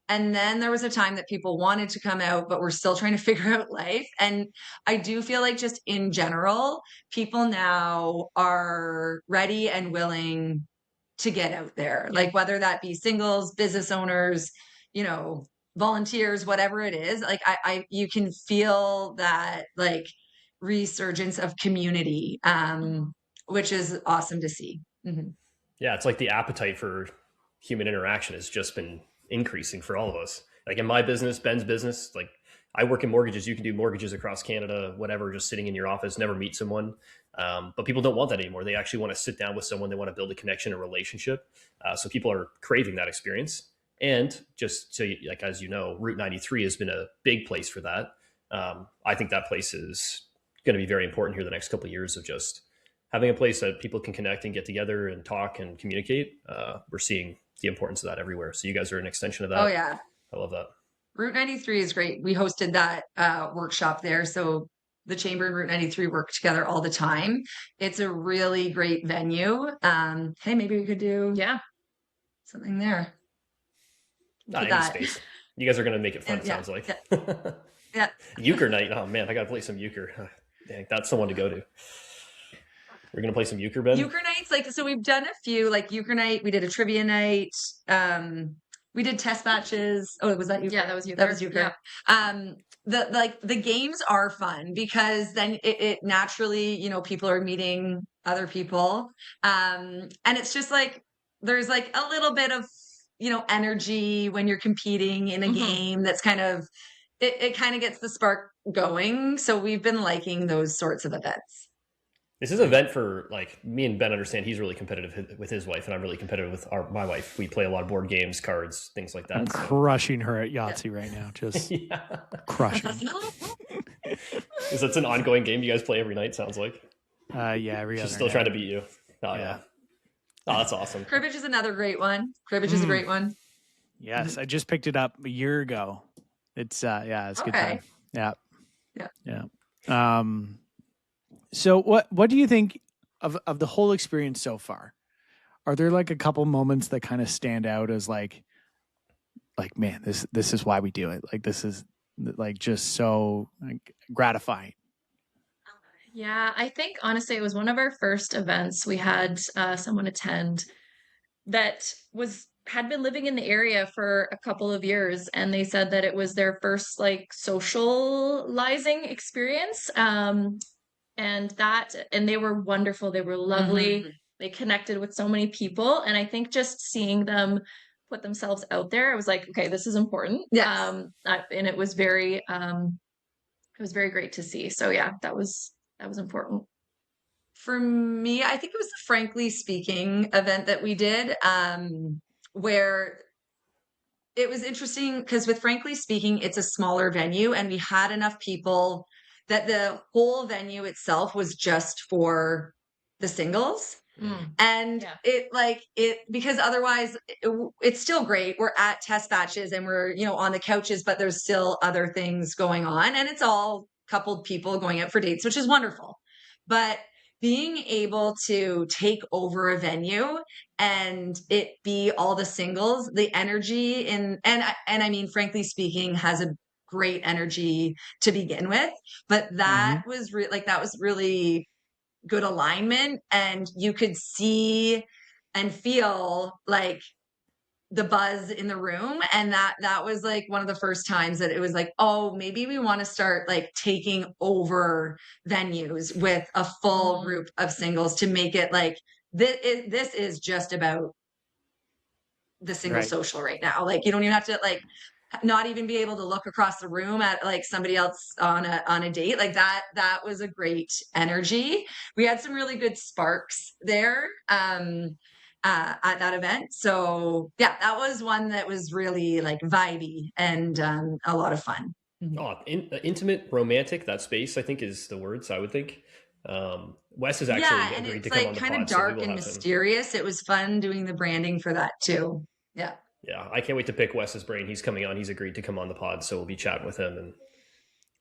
And then there was a time that people wanted to come out, but were still trying to figure out life. And I do feel like, just in general, people now are ready and willing to get out there. Like, whether that be singles, business owners, volunteers, whatever it is, like, you can feel that, like, resurgence of community, which is awesome to see. Mm-hmm. Yeah, it's like the appetite for human interaction has just been increasing for all of us. Like, in my business, Ben's business, like, I work in mortgages. You can do mortgages across Canada, whatever, just sitting in your office, never meet someone. But people don't want that anymore. They actually want to sit down with someone. They want to build a connection, a relationship. So people are craving that experience. And just so, like, as you know, Route 93 has been a big place for that. I think that place is going to be very important here the next couple of years, of just having a place that people can connect and get together and talk and communicate. We're seeing the importance of that everywhere. So you guys are an extension of that. Oh, yeah. I love that. Route 93 is great. We hosted that workshop there. So the Chamber and Route 93 work together all the time. It's a really great venue. Hey, maybe we could do something there. Space. You guys are going to make it fun, it sounds like. Yeah. Euchre night. Oh, man, I got to play some euchre. Dang, that's the one to go to. We're going to play some euchre, Ben? Euchre nights, so we've done a few, like euchre night. We did a trivia night. We did test batches. Oh, was that euchre? Yeah, that was euchre. That was euchre. Yeah. the games are fun because then it naturally, you know, people are meeting other people. And it's just like, there's like a little bit of, you know, energy when you're competing in a game that's kind of, it kind of gets the spark going. So we've been liking those sorts of events. This is an event for, like, me and Ben understand he's really competitive with his wife, and I'm really competitive with my wife. We play a lot of board games, cards, things like that. I'm crushing her at Yahtzee right now. Just crushing. Is that an ongoing game you guys play every night, sounds like? Yeah, every She's other still night. trying to beat you. Oh, yeah. Oh, that's awesome. Cribbage is another great one. Cribbage is a great one. Yes, I just picked it up a year ago. It's it's a good time. Yeah. So what do you think of the whole experience so far? Are there like a couple moments that kind of stand out as like man, this is why we do it. Like this is like just so like gratifying. Yeah, I think honestly it was one of our first events. We had someone attend that had been living in the area for a couple of years, and they said that it was their first like socializing experience. And they were wonderful. They were lovely. They connected with so many people. And I think just seeing them put themselves out there, I was like, okay, this is important. Yes. And it was very great to see. So yeah, that was important. For me, I think it was the Frankly Speaking event that we did, where it was interesting because with Frankly Speaking, it's a smaller venue and we had enough people that the whole venue itself was just for the singles. And because otherwise it's still great. We're at test batches and we're, you know, on the couches, but there's still other things going on and it's all coupled people going out for dates, which is wonderful. But being able to take over a venue and it be all the singles, the energy and I mean, Frankly Speaking has a great energy to begin with, but that was that was really good alignment, and you could see and feel like the buzz in the room, and that was like one of the first times that it was like, oh, maybe we want to start like taking over venues with a full group of singles to make it like this is just about the single social right now. Like you don't even have to like not even be able to look across the room at like somebody else on a date. Like that was a great energy. We had some really good sparks there at that event. So yeah, that was one that was really like vibey and a lot of fun. Oh, intimate, romantic, that space I think is the words I would think. Wes has actually agreed to come on the pod. Kind of dark and mysterious. It was fun doing the branding for that too. Yeah. Yeah, I can't wait to pick Wes's brain. He's coming on. He's agreed to come on the pod, so we'll be chatting with him. And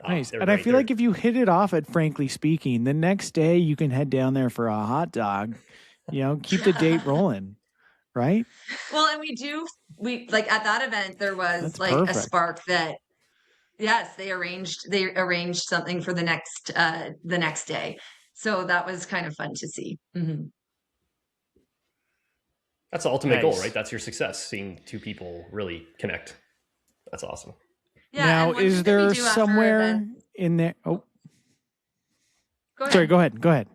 nice. And I feel like if you hit it off at Frankly Speaking, the next day you can head down there for a hot dog. You know, keep the date rolling, right? Well, and we like at that event there was That's like perfect. a spark that they arranged something for the next day. So that was kind of fun to see. That's the ultimate goal, right? That's your success, seeing two people really connect. That's awesome. Yeah. Now, is there somewhere in there? Oh, go ahead. Sorry, go ahead.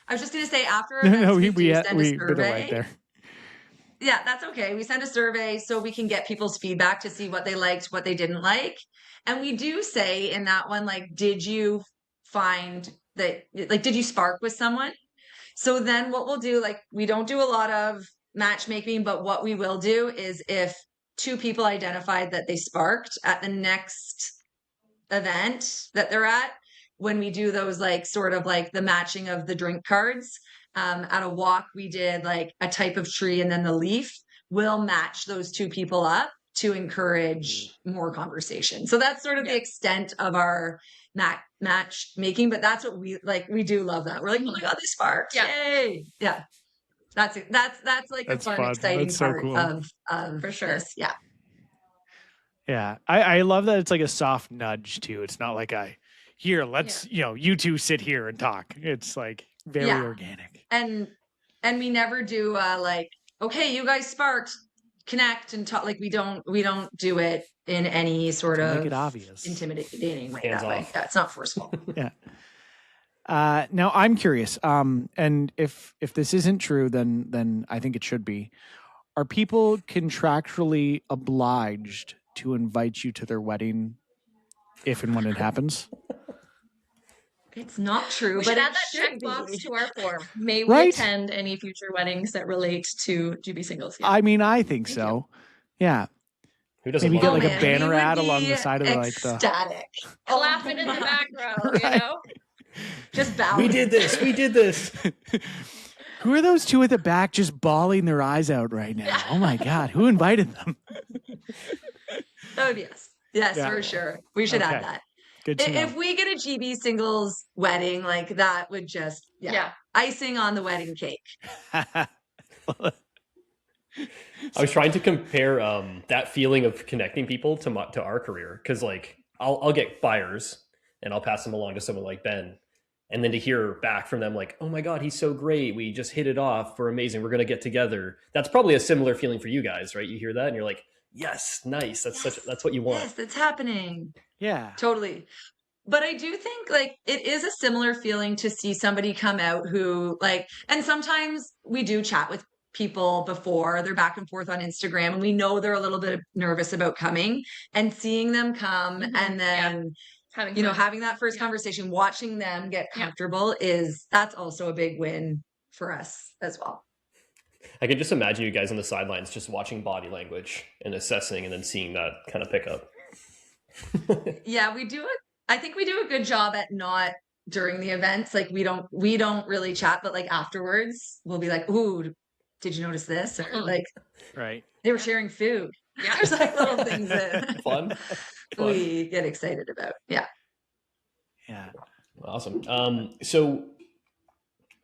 I was just going to say after we send a survey. there. Yeah, that's okay. We send a survey so we can get people's feedback to see what they liked, what they didn't like. And we do say in that one, like, did you find that, like, did you spark with someone? So then what we'll do, like, we don't do a lot of matchmaking, but what we will do is if two people identified that they sparked at the next event that they're at, when we do those, like, sort of like the matching of the drink cards, at a walk, we did like a type of tree and then the leaf. We'll match those two people up to encourage more conversation. So that's sort of the extent of our matchmaking, but that's what we do love that. We're like, oh my God, they sparked. Yay. Yeah. That's like a fun, exciting part of for sure. This. Yeah. Yeah. I love that it's like a soft nudge too. It's not like let's, you two sit here and talk. It's like very organic. And we never do like, okay, you guys sparked. connect and talk. Like we don't do it in any sort of make it obvious, intimidating way. Hands That way. off. Yeah, it's not forceful. Yeah. Now I'm curious, and if this isn't true, then I think it should be. Are people contractually obliged to invite you to their wedding if and when it happens? It's not true, We but should it add that should checkbox be. to our form. May we Right? attend any future weddings that relate to GB singles? Yeah. I mean, I think Thank so. Yeah. Who doesn't Maybe love get like it? a man, banner we would ad along be the side of the like the. ecstatic. Clapping in the back row, you Right. know? Just bowing. We did this. We did this. Who are those two at the back just bawling their eyes out right now? Oh my God, who invited them? Oh yes, yes, Yeah. for sure. We should Okay. add that. Good to know. If we get a GB singles wedding, like that would just Yeah. icing on the wedding cake. I was trying to compare that feeling of connecting people to our career, because like I'll get buyers and I'll pass them along to someone like Ben, and then to hear back from them like, oh my God, he's so great, we just hit it off, we're amazing, we're gonna get together. That's probably a similar feeling for you guys, right? You hear that and you're like, yes, nice, that's what you want. Yes, that's happening. Yeah. Totally. But I do think like it is a similar feeling to see somebody come out who like, and sometimes we do chat with people before they're back and forth on Instagram and we know they're a little bit nervous about coming, and seeing them come and then Having you know, fun. having that first conversation, watching them get comfortable that's also a big win for us as well. I can just imagine you guys on the sidelines just watching body language and assessing, and then seeing that kind of pick up. Yeah, we do it. I think we do a good job at not during the events. Like we don't really chat, but like afterwards we'll be like, ooh, did you notice this? Or like Right. they were sharing food. Yeah. There's like little things that Fun. we get excited about. Yeah. Yeah. Awesome. So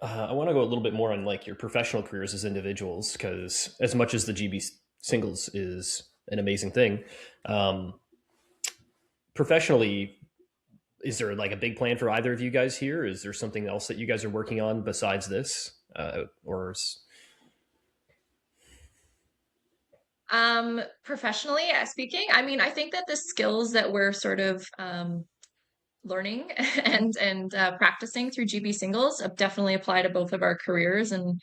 I want to go a little bit more on like your professional careers as individuals, because as much as the GB singles is an amazing thing, professionally, is there like a big plan for either of you guys here? Is there something else that you guys are working on besides this, Professionally speaking, I mean, I think that the skills that we're sort of learning and practicing through GB singles definitely apply to both of our careers. And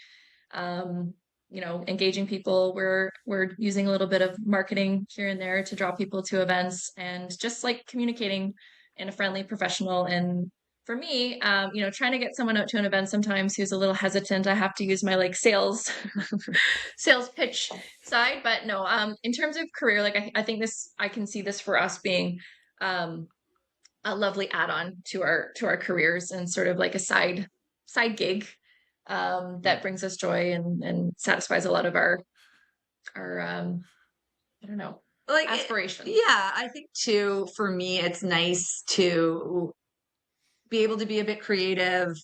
you know, engaging people, we're using a little bit of marketing here and there to draw people to events, and just like communicating in a friendly, professional. And for me, you know, trying to get someone out to an event sometimes who's a little hesitant, I have to use my like sales pitch side. But no, in terms of career, like I think I can see this for us being a lovely add-on to our careers, and sort of like a side gig that brings us joy and satisfies a lot of our I don't know, Like aspirations. I think too, for me, it's nice to be able to be a bit creative,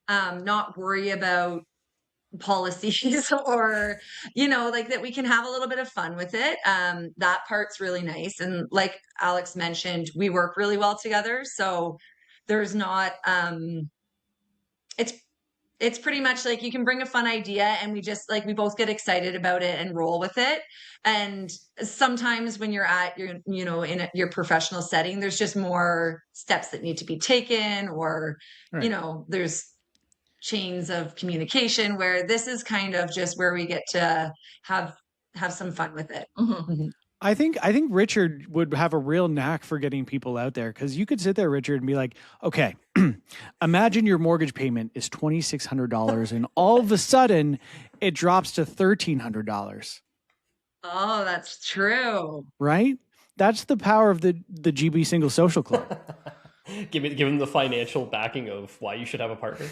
not worry about policies or, you know, like that we can have a little bit of fun with it. That part's really nice. And like Alex mentioned, we work really well together. So there's not, it's pretty much like you can bring a fun idea and we just like, we both get excited about it and roll with it. And sometimes when you're at your, you know, in your professional setting, there's just more steps that need to be taken, or, you know, there's chains of communication, where this is kind of just where we get to have some fun with it. Mm-hmm. I think Richard would have a real knack for getting people out there, because you could sit there, Richard, and be like, okay, imagine your mortgage payment is $2,600 and all of a sudden it drops to $1,300. Oh, that's true. Right? That's the power of the GB Single Social Club. give them the financial backing of why you should have a partner.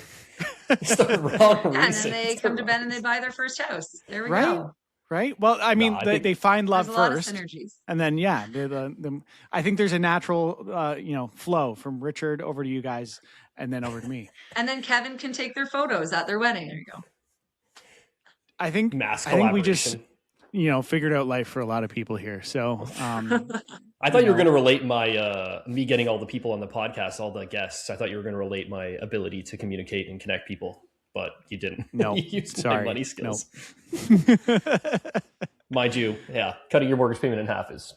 It's the wrong reason. And then they come to Ben and they buy their first house. There we Right? go. Right? Well, I mean, they find love There's a lot first, of synergies. and then I think there's a natural, flow from Richard over to you guys, and then over to me. And then Kevin can take their photos at their wedding. There you go. I think we just figured out life for a lot of people here. So I thought you were going to relate my me getting all the people on the podcast, all the guests. I thought you were going to relate my ability to communicate and connect people, but you didn't. No, you used sorry, my money skills. No. Mind you, yeah, cutting your mortgage payment in half is,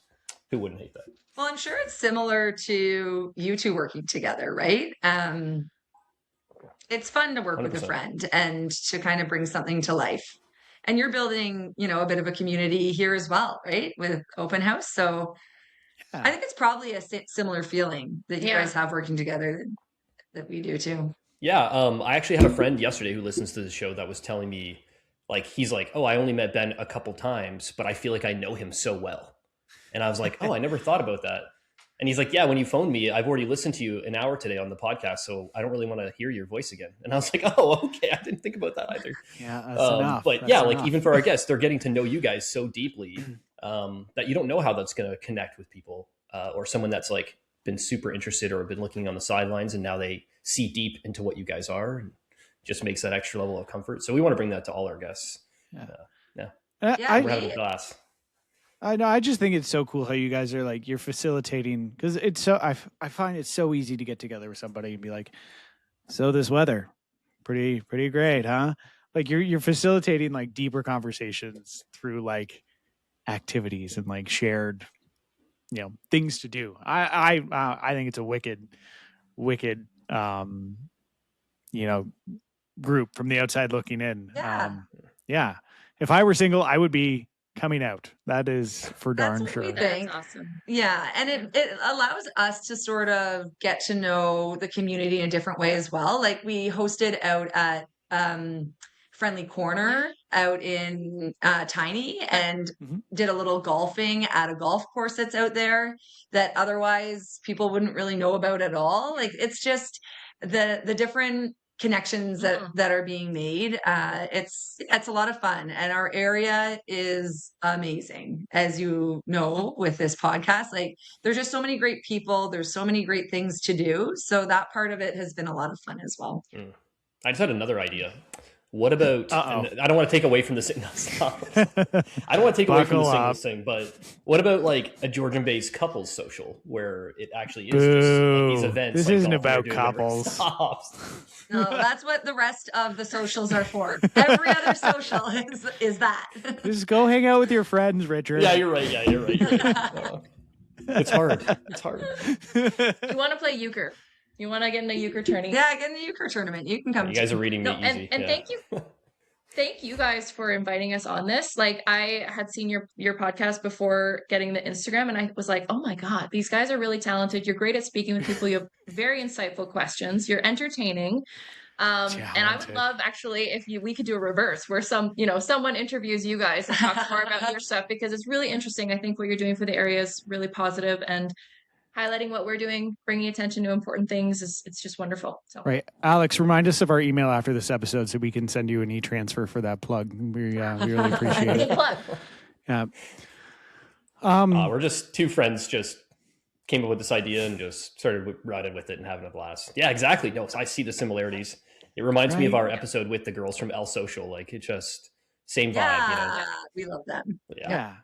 who wouldn't hate that? Well, I'm sure it's similar to you two working together, right? It's fun to work with a 100%. friend and to kind of bring something to life. And you're building, a bit of a community here as well, right? With open house. So I think it's probably a similar feeling that you guys have working together that we do too. Yeah, I actually had a friend yesterday who listens to the show that was telling me, like, he's like, oh, I only met Ben a couple times, but I feel like I know him so well. And I was like, oh, I never thought about that. And he's like, yeah, when you phoned me, I've already listened to you an hour today on the podcast, so I don't really want to hear your voice again. And I was like, oh, okay, I didn't think about that either. Yeah, that's enough. But that's yeah, enough. like even for our guests, they're getting to know you guys so deeply that you don't know how that's going to connect with people, or someone that's like been super interested or been looking on the sidelines and now they see deep into what you guys are, and just makes that extra level of comfort. So we want to bring that to all our guests. Yeah, We're having a blast. I know. I just think it's so cool how you guys are like, you're facilitating, because it's so, I find it so easy to get together with somebody and be like, so this weather, pretty great, huh? Like you're facilitating like deeper conversations through like activities and like shared, things to do. I think it's a wicked, group from the outside looking in. Yeah. If I were single, I would be coming out. That is for darn That's what sure. we think. That's awesome. Yeah. And it allows us to sort of get to know the community in a different way as well. Like we hosted out at Friendly Corner out in Tiny and did a little golfing at a golf course that's out there that otherwise people wouldn't really know about at all. Like it's just the different connections that are being made. It's a lot of fun, and our area is amazing, as you know, with this podcast. Like there's just so many great people, there's so many great things to do, so that part of it has been a lot of fun as well. I just had another idea. What about, and I don't want to take away from this. No, stop. I don't want to take away from the singles thing, but what about like a Georgian Bay's couples social where it actually is just like these events? This like isn't golf about doing couples. No, that's what the rest of the socials are for. Every other social is that. Just go hang out with your friends, Richard. Yeah, you're right. You're right. It's hard. You want to play euchre? You want to get in a euchre tourney? Yeah, get in the euchre tournament. You can come. You guys are reading me easy. And thank you guys for inviting us on this. Like I had seen your podcast before getting the Instagram, and I was like, oh my God, these guys are really talented. You're great at speaking with people. You have very insightful questions. You're entertaining. And I would love actually if we could do a reverse where someone interviews you guys and talks more about your stuff, because it's really interesting. I think what you're doing for the area is really positive, and highlighting what we're doing, bringing attention to important things it's just wonderful. So. Right. Alex, remind us of our email after this episode so we can send you an e-transfer for that plug. We really appreciate it. Good plug. Yeah. We're just two friends just came up with this idea and just started riding with it and having a blast. Yeah, exactly. No, I see the similarities. It reminds me of our episode with the girls from El Social. Like it just same vibe. Yeah, we love them. Yeah.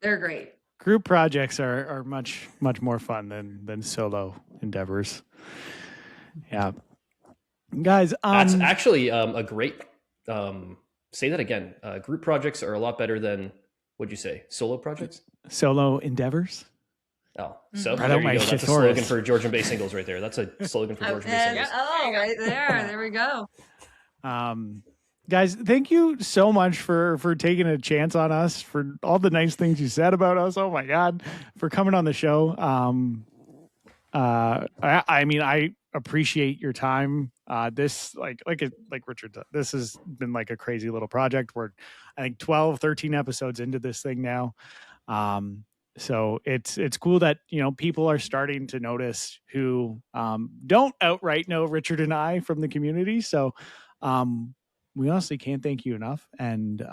They're great. Group projects are much more fun than solo endeavors. Yeah, guys. That's actually a great. Say that again. Group projects are a lot better than, what'd you say? Solo projects. Solo endeavors. Oh, so Right there out my you go. That's a shit slogan horse. for Georgian Bay Singles right there. That's a slogan for Georgian Bay Singles. Oh, right there. There we go. Guys, thank you so much for taking a chance on us, for all the nice things you said about us. Oh my God, for coming on the show. I mean, I appreciate your time. This like Richard said, this has been like a crazy little project. We're I think 12, 13 episodes into this thing now. So it's cool that, people are starting to notice who don't outright know Richard and I from the community. So we honestly can't thank you enough. And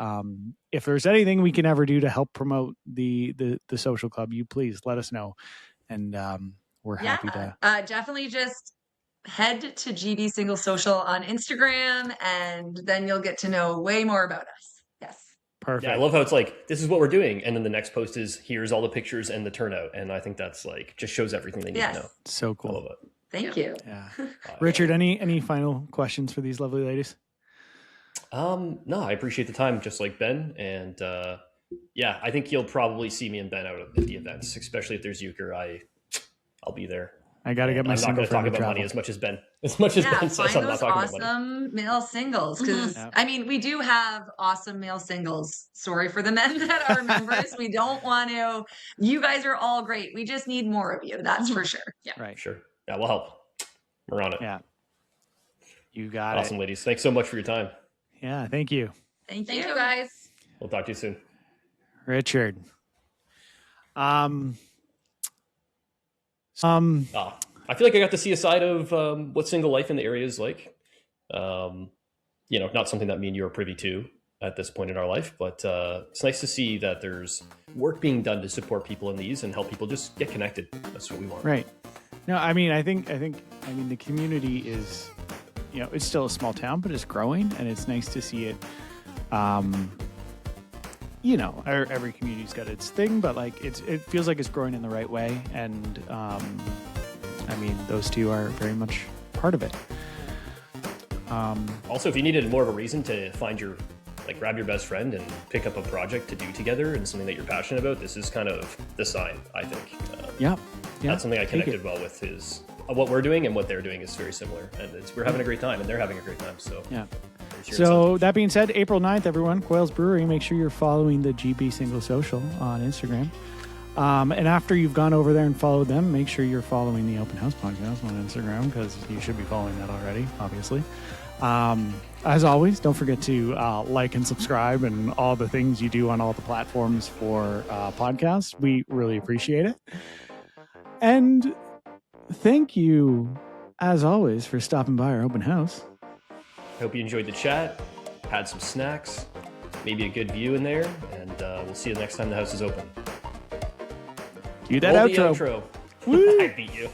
if there's anything we can ever do to help promote the social club, you please let us know. And we're happy to. Definitely just head to GB Single Social on Instagram, and then you'll get to know way more about us. Yes. Perfect. Yeah, I love how it's like, this is what we're doing. And then the next post is, here's all the pictures and the turnout. And I think that's like, just shows everything they need to know. So cool. I love it. Thank you. Yeah. Richard, any final questions for these lovely ladies? No, I appreciate the time, just like Ben. And Yeah, I think you'll probably see me and Ben out at the events, especially if there's euchre. I'll be there. I got to get my I'm not single going to talk friend to about travel. money as much as Ben. As much as Ben says, find I'm not those talking about money. awesome male singles because Yep. I mean we do have awesome male singles. Sorry for the men that are members. We don't want to. You guys are all great. We just need more of you. That's for sure. Yeah. Right. Sure. Yeah, we'll help. We're on it. Yeah. You got Awesome, it. ladies. Thanks so much for your time. Yeah. Thank you, Thank Thank you. you, guys. We'll talk to you soon. Richard. I feel like I got to see a side of what single life in the area is like. Not something that me and you are privy to at this point in our life, but it's nice to see that there's work being done to support people in these and help people just get connected. That's what we want. Right. No, I mean, I think the community is, it's still a small town, but it's growing, and it's nice to see it. Every community's got its thing, but like it feels like it's growing in the right way, and those two are very much part of it. Also, if you needed more of a reason to grab your best friend and pick up a project to do together and something that you're passionate about, this is kind of the sign, I think. Yeah. That's something I connected well with is what we're doing and what they're doing is very similar. And we're having a great time and they're having a great time. So, yeah. So that being said, April 9th, everyone, Quails Brewery, make sure you're following the GB Single Social on Instagram. And after you've gone over there and followed them, make sure you're following the Open House Podcast on Instagram because you should be following that already, obviously. As always, don't forget to like and subscribe and all the things you do on all the platforms for podcasts. We really appreciate it. And thank you, as always, for stopping by our open house. Hope you enjoyed the chat, had some snacks, maybe a good view in there, and we'll see you next time the house is open. Cue that outro. I beat you.